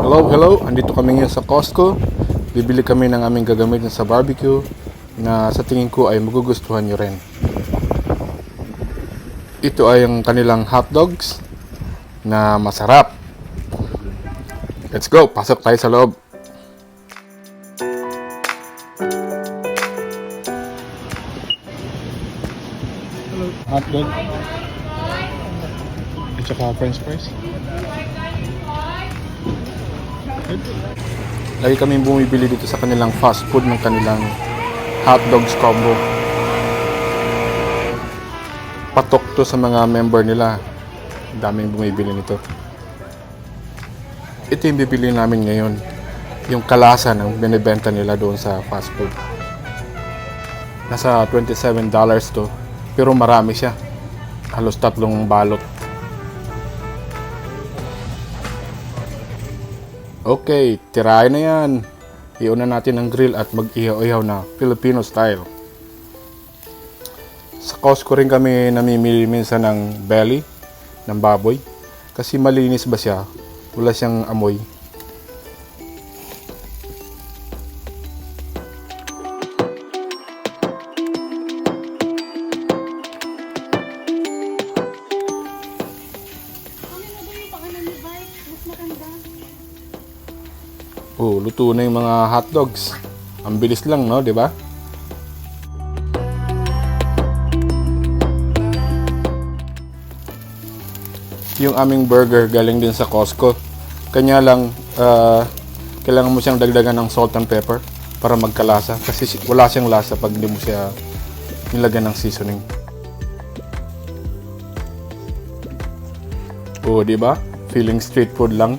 Hello. Andito kami ngayon sa Costco. Bibili kami ng aming gagamitin sa barbecue na sa tingin ko ay magugustuhan nyo rin. Ito ay ang kanilang hot dogs na masarap. Let's go! Pasok tayo sa loob. Hot dog. At saka french fries. Lagi kami bumibili dito sa kanilang fast food ng kanilang hot dogs combo. Patok to sa mga member nila. Daming bumibili nito. Ito yung bibili namin ngayon. Yung kalasa ng binibenta nila doon sa fast food. Nasa $27 to. Pero marami siya. Halos 3 balot. Okay, tirahin na yan. Iuna natin ang grill at mag-ihaw-ihaw na Filipino style. Sa Costco rin kami namimili minsan ng belly, ng baboy. Kasi malinis ba siya? Wala siyang amoy. Oh, luto na yung mga hot dogs. Ang bilis lang, no, 'di ba? Yung aming burger galing din sa Costco. Kanya lang kailangan mo siyang dagdagan ng salt and pepper para magkalasa kasi wala siyang lasa pag hindi mo siya nilagyan ng seasoning. Oh, 'di ba? Feeling street food lang.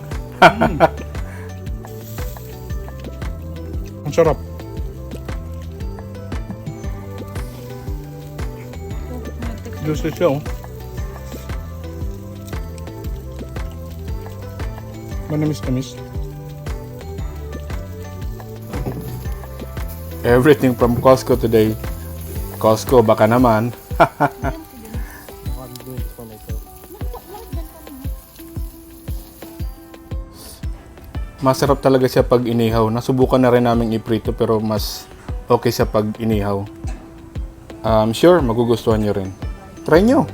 Ang sarap. Juicy siya, oh. Manamis-tamis. Everything from Costco today. Costco, baka naman. Masarap talaga siya pag inihaw. Nasubukan na rin namin iprito pero mas okay siya pag inihaw. Sure, magugustuhan nyo rin. Try nyo!